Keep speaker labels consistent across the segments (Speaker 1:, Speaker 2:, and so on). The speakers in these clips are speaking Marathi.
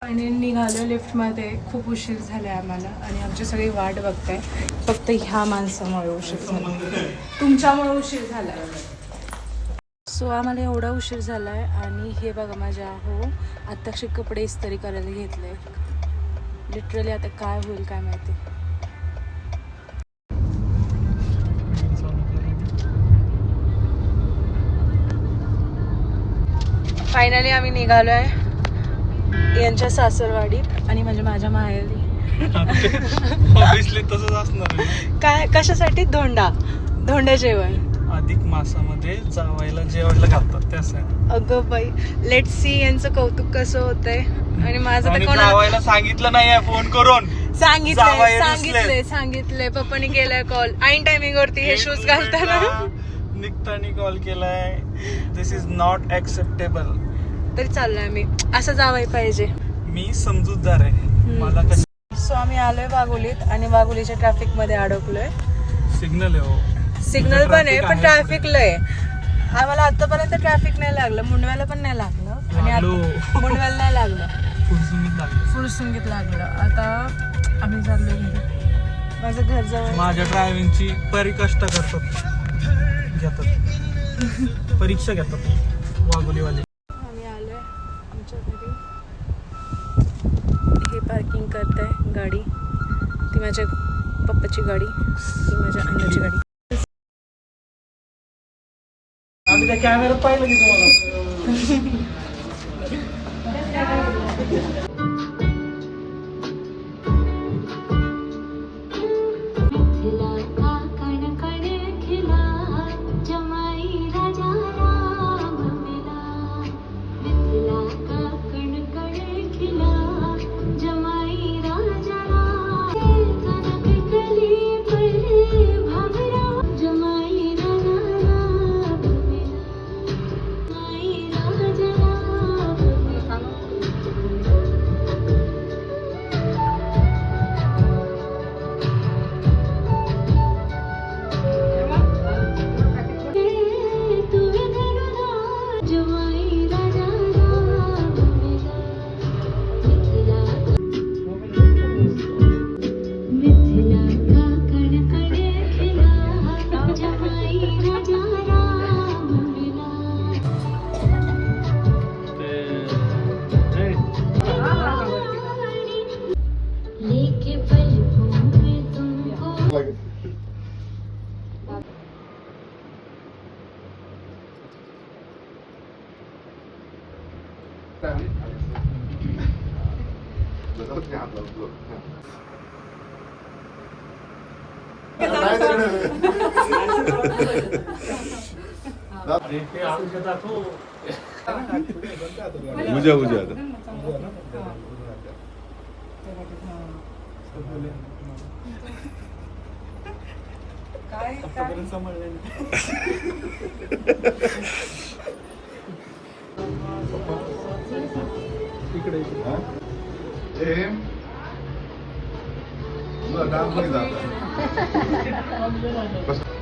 Speaker 1: आणि निघालो लिफ्टमध्ये. खूप उशीर झाला आहे आम्हाला आणि आमची सगळी वाट बघताय. फक्त ह्या माणसामुळे उशीर झाला, तुमच्यामुळे उशीर झाला. सो आम्हाला एवढा उशीर झाला आहे. आणि हे बघा माझ्या आत्ताचे कपडे इस्त्री करायला घेतले. लिटरली आता काय होईल काय माहिती. फायनली आम्ही निघालो आहे यांच्या सासरवाडीत आणि म्हणजे माझ्या माहेरी.
Speaker 2: ऑब्विसली तसंच असणार.
Speaker 1: काय कशासाठी? धोंडा जेवण.
Speaker 2: अधिक मासामध्ये जावायला जेवायला घालतात त्यासाठी.
Speaker 1: अगं बाई, लेट्स सी यांचं कौतुक कसं होतंय. आणि माझं तर
Speaker 2: जावायला सांगितलं नाही फोन करून.
Speaker 1: सांगितलंय पप्पानी केलाय कॉल ऐन टायमिंग वरती हे शूज घालताना.
Speaker 2: निघतानी कॉल केलाय. दिस इज नॉट ऍक्सेप्टेबल.
Speaker 1: तरी चाललोय आम्ही. असं जावं पाहिजे.
Speaker 2: मी समजूतदार आहे. मला
Speaker 1: सो आम्ही आलोय वाघोलीत आणि वाघोलीच्या ट्रॅफिक मध्ये अडकलोय.
Speaker 2: सिग्नल आहे
Speaker 1: सिग्नल पण आहे पण ट्रॅफिक लय. आम्हाला आतापर्यंत ट्रॅफिक नाही लागलं. मुंडव्याला पण नाही लागलं आणि मुंडव्याला नाही लागलं. फुरसुंगीत लागलं. आता आम्ही चाललोय घरी. माझं घर जवळ.
Speaker 2: माझ्या ड्रायव्हिंगची परिकष्ट करतात, परीक्षा घेतात वाघोलीवाले.
Speaker 1: आम्ही आलोय आमच्या घरी. हे पार्किंग करताय गाडी. ती माझ्या पप्पाची गाडी, ती माझ्या अण्णाची गाडी.
Speaker 2: आम्ही त्या कॅमेऱ्यात पाहिलं की तुम्हाला.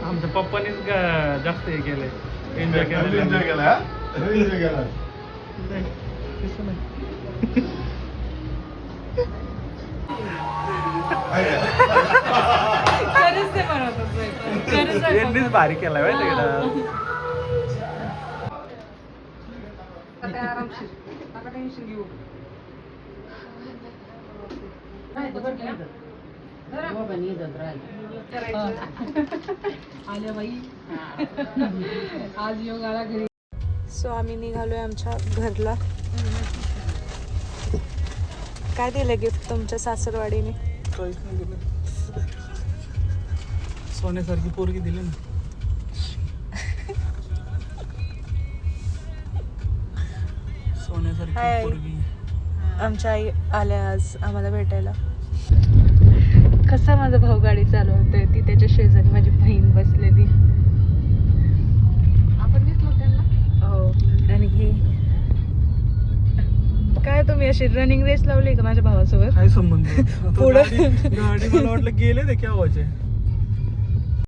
Speaker 2: आमच्या पप्पानीच जास्त हे केलंय. एन्जॉय केला. यांनीच भारी केलाय माहिती का.
Speaker 1: सो आम्ही निघालोय आमच्या घरला. काय दिलं गिफ्ट तुमच्या सासरवाडीने?
Speaker 2: काहीच नाही दिलं. सोन्यासारखी पोरगी दिली ना. सोन्यासारखी पोरगी.
Speaker 1: आमच्या आई आल्या आज आम्हाला भेटायला. कसा माझा भाऊ गाडी चालवतोय. ती त्याच्या शेजारी माझी बहीण बसलेली. आपण दिसलो त्यांना. हो. आणि ही काय तुम्ही अशी रनिंग रेस लावली का माझ्या भावासोबत?
Speaker 2: काय संबंध? गाडी मला वाटलं गेले ते केव्हाचे.